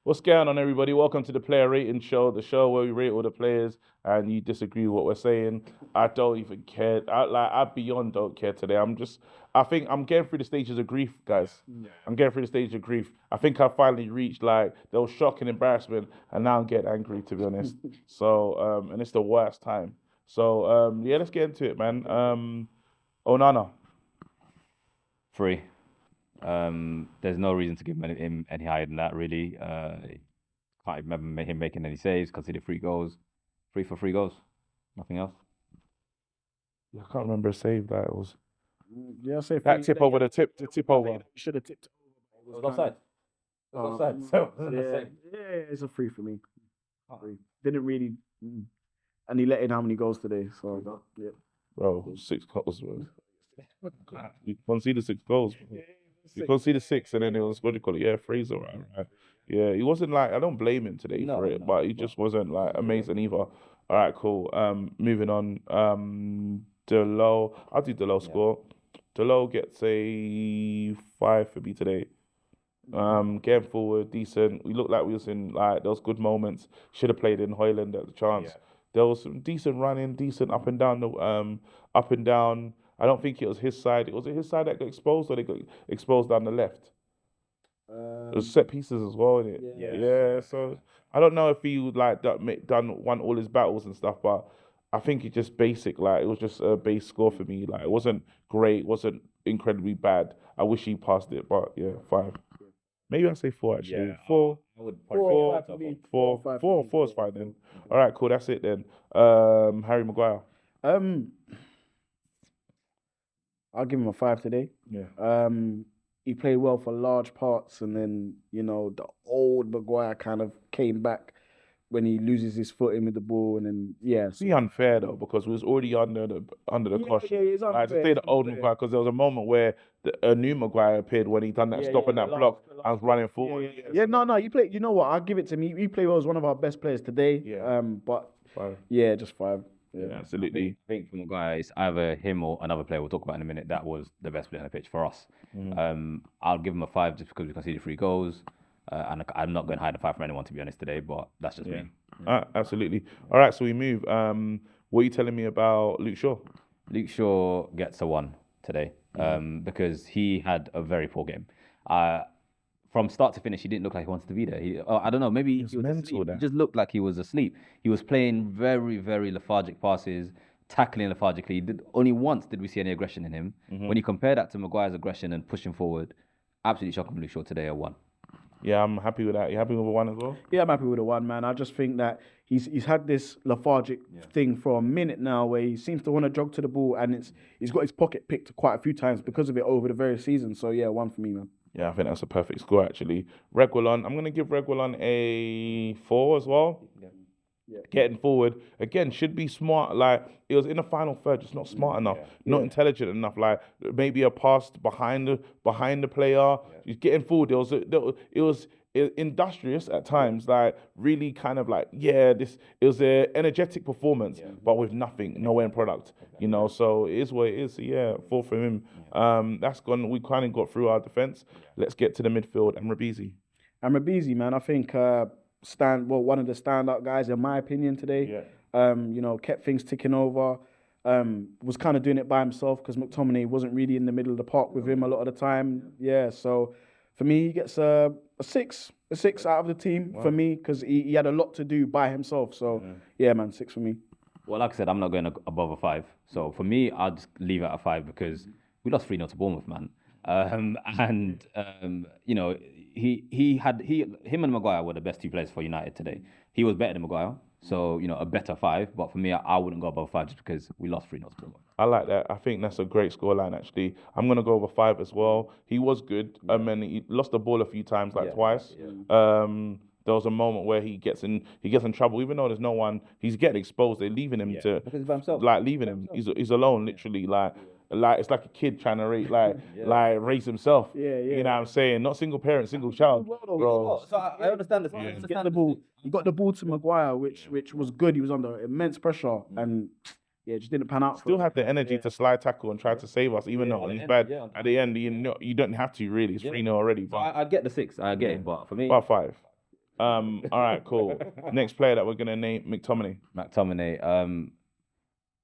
What's going on, everybody? Welcome to the Player Rating Show, the show where we rate all the players and you disagree with what we're saying. I don't even care. I beyond don't care today. I think I'm getting through the stages of grief, guys. Yeah. I'm getting through the stage of grief. I think I finally reached like there was shock and embarrassment, and now I'm getting angry, to be honest. And it's the worst time. Yeah, let's get into it, man. Onana. 3. There's no reason to give him any higher than that, really. Can't remember him making any saves, conceded 3 goals. 3 for 3 goals. Nothing else. I can't remember a save that it was. Yeah, I say that tip over the tip over. Should have tipped. It was offside. It was offside. So it's a 3 for me. 3. Didn't really, and he let in how many goals today? So yeah. Bro, 6 goals, bro. You conceded 6 goals. Bro. You conceded 6, and then it was, what do you call it? Yeah, Fraser, right? Yeah, he wasn't like, I don't blame him today for it, but he just wasn't like amazing either. All right, cool. Moving on. Delo, I'll do Delo score. Delo gets a 5 for me today. Getting forward, decent. We looked like we was in like those good moments. Should have played in Hoyland at the chance. Yeah. There was some decent running, decent up and down. Up and down. I don't think it was his side. Was it his side that got exposed, or they got exposed down the left? It was set pieces as well, innit? Yeah. So I don't know if he would like won all his battles and stuff, but I think it just basic. Like it was just a base score for me. Like it wasn't great, wasn't incredibly bad. I wish he passed it, but yeah, 5. Maybe I'll say 4 actually. Yeah, 4. I would 4 is fine then. All right, cool. That's it then. Harry Maguire. I'll give him a 5 today. Yeah. He played well for large parts, and then the old Maguire kind of came back when he loses his footing with the ball, and then It's unfair though, because we was already under the cosh. Yeah, it's unfair. I just say the old Maguire, because there was a moment where a new Maguire appeared when he done that stop and that block. I was running forward. No. You play. You know what? I'll give it to him. He played well as one of our best players today. Yeah. But 5. Yeah, just 5. Yeah, absolutely. I think for Maguire, it's either him or another player we'll talk about in a minute that was the best player on the pitch for us. I'll give him a 5 just because we conceded 3 goals. And I'm not going to hide a 5 from anyone, to be honest, today, but that's just me. Absolutely. All right, so we move. What are you telling me about Luke Shaw? Luke Shaw gets a 1 today because he had a very poor game. From start to finish, he didn't look like he wanted to be there. I don't know, maybe he was mental. He just looked like he was asleep. He was playing very, very lethargic passes, tackling lethargically. Only once did we see any aggression in him. When you compare that to Maguire's aggression and pushing forward, absolutely shocking. Luke Shaw today, a 1. Yeah, I'm happy with that. You happy with a 1 as well? Yeah, I'm happy with a 1, man. I just think that he's had this lethargic thing for a minute now, where he seems to want to jog to the ball, and he's got his pocket picked quite a few times because of it over the various seasons. So yeah, 1 for me, man. Yeah, I think that's a perfect score actually. Reguilon, I'm gonna give Reguilon a 4 as well. Yeah. Getting forward again should be smart. Like it was in the final third, just not smart enough, not intelligent enough. Like maybe a pass behind the player. He's getting forward. It was industrious at times. Like really kind of like it was an energetic performance, but with nothing, no end product. So it is what it is. So yeah, 4 for him. That's gone. We kind of got through our defense. Let's get to the midfield. And Rabizi. Man. I think. One of the standout guys in my opinion today. Kept things ticking over. Was kind of doing it by himself because McTominay wasn't really in the middle of the park with him a lot of the time. Yeah, so for me, he gets a 6 out of the team for me because he had a lot to do by himself. So yeah, man, 6 for me. Well, like I said, I'm not going above a 5. So for me, I'll just leave it at a 5 because we lost 3-0 to Bournemouth, man. Him and Maguire were the best 2 players for United today. He was better than Maguire, so a better 5. But for me, I wouldn't go above 5 just because we lost 3-0 to Bournemouth. I like that. I think that's a great scoreline actually. I'm gonna go over 5 as well. He was good. And he lost the ball a few times, twice. There was a moment where he gets in trouble, even though there's no one. He's getting exposed. They're leaving him because he's by himself. Leaving him. He's alone, literally. Like it's like a kid trying to raise himself. You know what I'm saying? Not single parent, single child. Bro. So I understand this. He got the ball to Maguire, which was good. He was under immense pressure and it just didn't pan out. Still had the energy to slide tackle and try to save us, even though it's bad. At the end, you don't have to really. It's 3-0 already. But I get the 6. I get it, but for me, about 5. All right, cool. Next player that we're gonna name, McTominay. McTominay.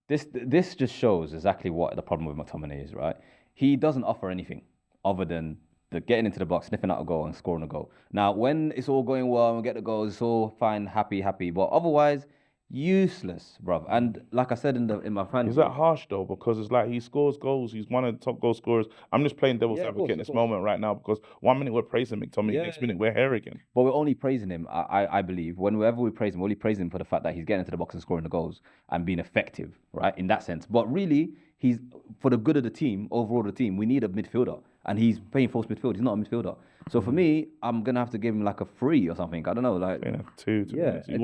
This just shows exactly what the problem with McTominay is, right? He doesn't offer anything other than the getting into the box, sniffing out a goal, and scoring a goal. Now, when it's all going well and we get the goals, it's all fine, happy. But otherwise, useless, bruv. And like I said in my fan, Is that harsh though? Because it's like he scores goals. He's one of the top goal scorers. I'm just playing devil's advocate in this moment right now because 1 minute we're praising McTominay, next minute we're here again. But we're only praising him. I believe whenever we praise him, we're only praising him for the fact that he's getting into the box and scoring the goals and being effective, right? In that sense. But really, he's for the good of the team, overall the team. We need a midfielder, and he's playing false midfield. He's not a midfielder. So for me, I'm gonna have to give him like a 3 or something. I don't know, like 2. He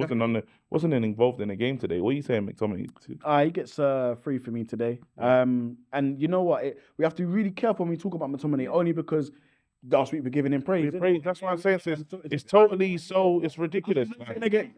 wasn't involved in the game today. What are you saying, McTominay? He gets 3 for me today. And you know what? We have to be really careful when we talk about McTominay, only because last week we're giving him praise. That's what I'm saying. It's totally it's ridiculous. In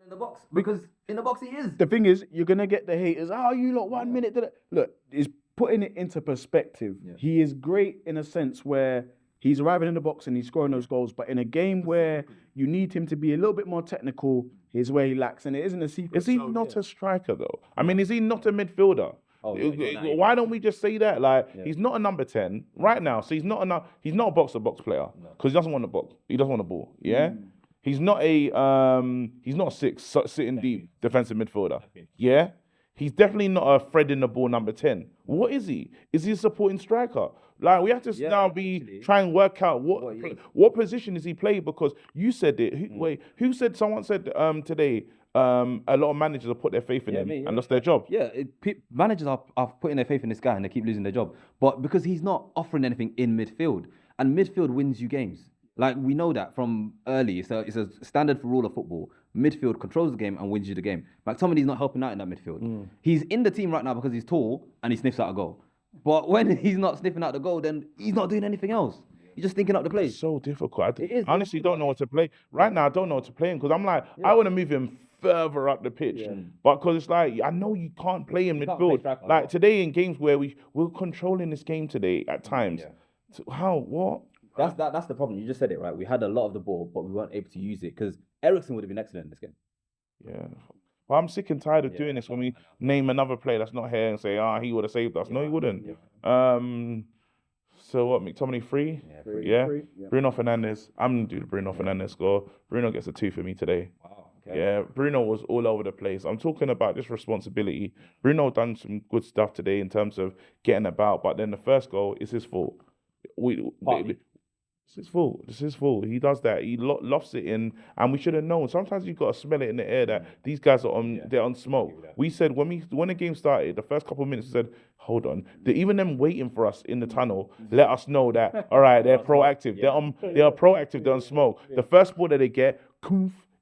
the box, because in the box he is. The thing is, you're gonna get the haters. Oh, you lot 1 minute. Look, he's putting it into perspective. Yeah. He is great in a sense where he's arriving in the box and he's scoring those goals. But in a game where you need him to be a little bit more technical, here's where he lacks. And it isn't a secret. Is he not a striker though? I mean, is he not a midfielder? Why don't we just say that? Like, he's not a number 10 right now. So he's not a box-to-box player because he doesn't want the box. He doesn't want the ball. Yeah. He's not a 6 sitting deep defensive midfielder. Yeah. He's definitely not a threading the ball number 10. What is he? Is he a supporting striker? Like, we have to now try and work out what position is he playing, because you said it. Who said? Someone said today a lot of managers have put their faith in him and lost their job. Yeah, managers are putting their faith in this guy and they keep losing their job. But because he's not offering anything in midfield, and midfield wins you games. Like, we know that from early. So it's a standard for rule of football. Midfield controls the game and wins you the game. McTominay's not helping out in that midfield. He's in the team right now because he's tall and he sniffs out a goal. But when he's not sniffing out the goal, then he's not doing anything else. He's just thinking up the play. It's so difficult. I honestly don't know what to play. Right now, I don't know what to play him because I'm like, I want to move him further up the pitch. Yeah. But because it's like, I know you can't play in midfield. Like today in games where we're controlling this game today at times. Yeah. So what? That's the problem. You just said it, right? We had a lot of the ball, but we weren't able to use it because Eriksen would have been excellent in this game. Yeah. Well, I'm sick and tired of doing this when we name another player that's not here and say, he would have saved us. No, he wouldn't. Yeah. So what, McTominay 3? Yeah, 3. Yeah. Bruno Fernandes. I'm going to do the Bruno Fernandes score. Bruno gets a 2 for me today. Wow. Okay. Yeah, Bruno was all over the place. I'm talking about this responsibility. Bruno done some good stuff today in terms of getting about, but then the first goal is his fault. It's his fault. He does that. He lofts it in, and we should have known. Sometimes you've got to smell it in the air that these guys are they're on smoke. We said when the game started, the first couple of minutes, we said, hold on. Even them waiting for us in the tunnel let us know that, all right, they're proactive. They are proactive. They're on smoke. The first ball that they get,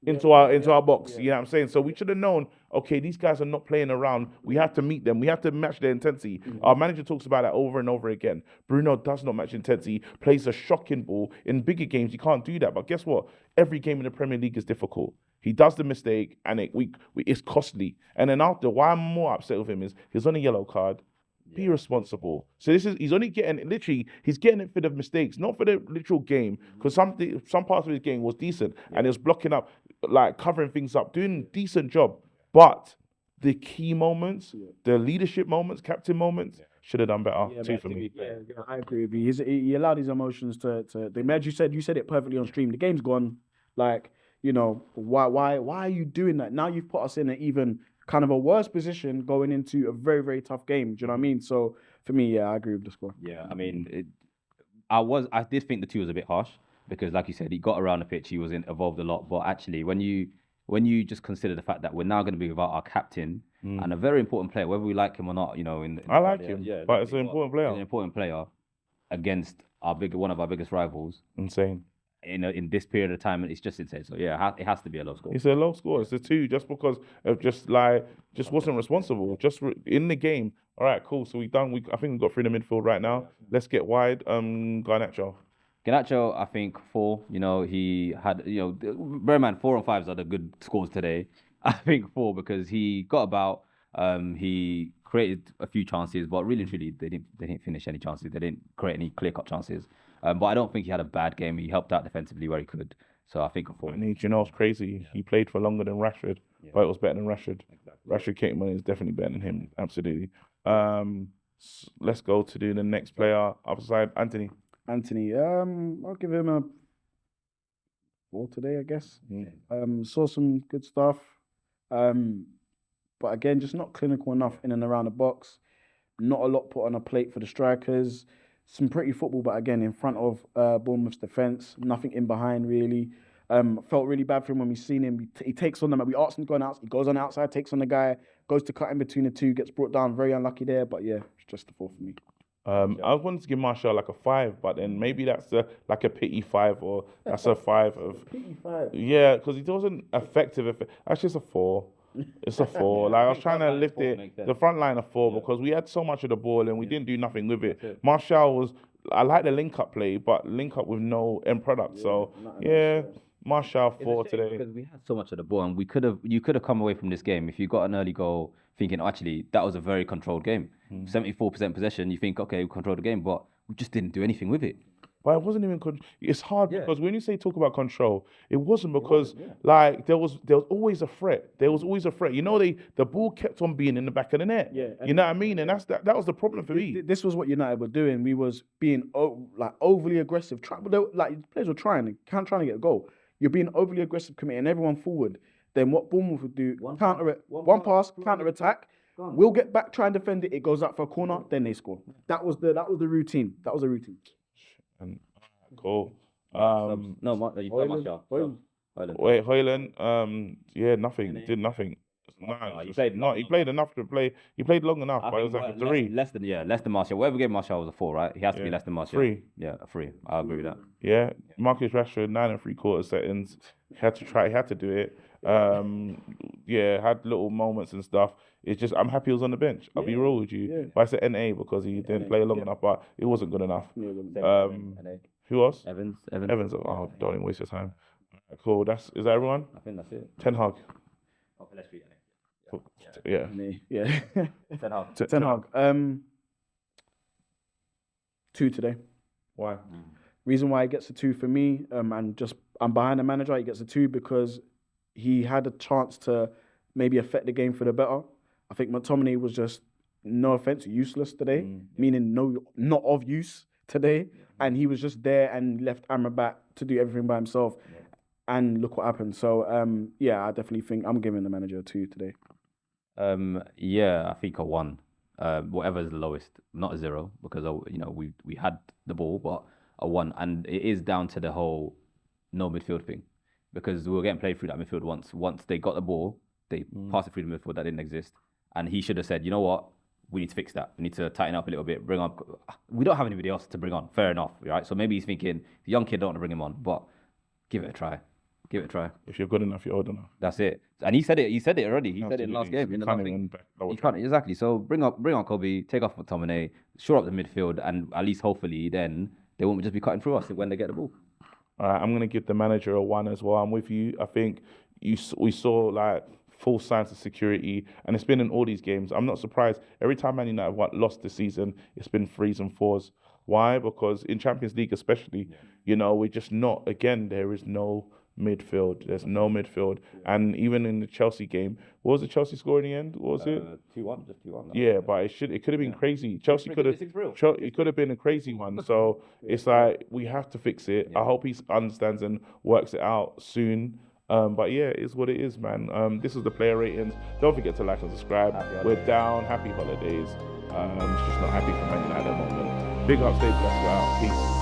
into our box. You know what I'm saying? So we should have known, okay, these guys are not playing around. We have to meet them. We have to match their intensity. Our manager talks about that over and over again. Bruno does not match intensity, plays a shocking ball. In bigger games, you can't do that. But guess what? Every game in the Premier League is difficult. He does the mistake, and it's costly. And then after, why I'm more upset with him is he's on a yellow card. Be responsible. So he's only getting he's getting it for the mistakes, not for the literal game. Because some parts of his game was decent and he was blocking up, like covering things up, doing a decent job. But the key moments, the leadership moments, captain moments, should have done better. 2 for me. Yeah, I agree with you. He allowed his emotions to. As you said it perfectly on stream. The game's gone. Like, why are you doing that? Now you've put us in an even kind of a worse position going into a very, very tough game. Do you know what I mean? So for me, I agree with the score. Yeah, I mean, I did think the 2 was a bit harsh because, like you said, he got around the pitch, he was evolved a lot. But actually, when you just consider the fact that we're now going to be without our captain and a very important player, whether we like him or not, I like him, but it's an important player. An important player against one of our biggest rivals. Insane. In this period of time, it's just insane. So yeah, it has to be a low score. It's a low score. It's a 2 just because of just wasn't responsible. In the game. All right, cool. So I think we've got through the midfield right now. Let's get wide. Garnacho, I think 4. He had bear in mind 4 and 5s are the good scores today. I think 4 because he got about. He created a few chances, but really and truly they didn't finish any chances. They didn't create any clear-cut chances. But I don't think he had a bad game. He helped out defensively where he could. So I think a 4. And you know what's crazy? He played for longer than Rashford, but it was better than Rashford. Exactly. Rashford came in is definitely better than him, absolutely. Let's go to do the next player, other side, Anthony. I'll give him a 4 today, I guess. Saw some good stuff, but again, just not clinical enough in and around the box. Not a lot put on a plate for the strikers. Some pretty football, but again, in front of Bournemouth's defence, nothing in behind really. Felt really bad for him when we seen him. He takes on them. We asked him to go on outside. He goes on outside, takes on the guy, goes to cut in between the two, gets brought down. Very unlucky there, but yeah, it's just a 4 for me. I wanted to give Martial like a 5, but then maybe that's like a pity 5, or that's a 5 of Pity 5. Yeah, because he wasn't effective. Actually, it's a 4. It's a 4. Like I was trying to lift it. The front line a 4 because we had so much of the ball and we didn't do nothing with it. Martial was. I like the link up play, but link up with no end product. So yeah. Martial 4 today. Because we had so much of the ball, and you could have come away from this game if you got an early goal thinking, actually, that was a very controlled game. 74% possession, you think, okay, we controlled the game, but we just didn't do anything with it. But it wasn't even. It's hard because when you talk about control, it wasn't because like there was always a threat. There was always a threat. You know, the ball kept on being in the back of the net. Yeah, you know what I mean? And that was the problem for me. This was what United were doing. We was being overly aggressive. Players were trying to get a goal. You're being overly aggressive, committing everyone forward. Then what Bournemouth would do? One pass, counter attack. We'll get back, try and defend it. It goes out for a corner. Then they score. That was the routine. And cool. You played Martial. Wait, Højlund. Yeah, nothing. Did nothing. He played enough to play. He played long enough, but it was like a 3. Less than Martial. Whatever gave Martial was a 4, right? He has to be less than Martial. 3. Yeah, a 3. I agree with that. Yeah, Marcus Rashford 9 3/4 seconds. He had to do it. Had little moments and stuff. It's just I'm happy he was on the bench. I'll be real with you. Yeah. But I said NA because he didn't play long enough, but it wasn't good enough. Who else? Evans. Oh, don't even waste your time. Cool. Is that everyone? I think that's it. Ten Hag. Oh, let's read it. Yeah. Ten Hag. 2 today. Why? Reason why he gets a 2 for me, I'm behind the manager. He gets a 2 because he had a chance to maybe affect the game for the better. I think McTominay was just, no offense, useless today, meaning not of use today. And he was just there and left Amrabat to do everything by himself. And look what happened. So, I definitely think I'm giving the manager a 2 today. I think a 1. Whatever is the lowest, not a 0, because we had the ball, but a 1. And it is down to the whole no midfield thing, because we were getting played through that midfield once. Once they got the ball, they passed it through the midfield that didn't exist. And he should have said, you know what? We need to fix that. We need to tighten up a little bit. Bring on. We don't have anybody else to bring on. Fair enough, right? So maybe he's thinking, the young kid don't want to bring him on, but give it a try. If you're good enough, you're old enough. That's it. And he said it. He said it already. He said it in the last game. He can't exactly. So bring on Kobe. Take off McTominay. Shore up the midfield, and at least hopefully then they won't just be cutting through us when they get the ball. All right, I'm gonna give the manager a 1 as well. I'm with you. I think we saw like full signs of security, and it's been in all these games. I'm not surprised. Every time Man United have lost this season, it's been 3s and 4s. Why? Because in Champions League especially, we're just not. Again, there is no midfield. There's no midfield. And even in the Chelsea game, what was the Chelsea score in the end? What was it? 2-1, just 2-1. Yeah, but it could have been crazy. Chelsea it could have been a crazy one. So it's like we have to fix it. I hope he understands and works it out soon. But yeah, it's what it is, man. This is the player ratings. Don't forget to like and subscribe. We're down. Happy holidays. Just not happy for Man United at the moment. Big up, stay blessed. We're out. Peace.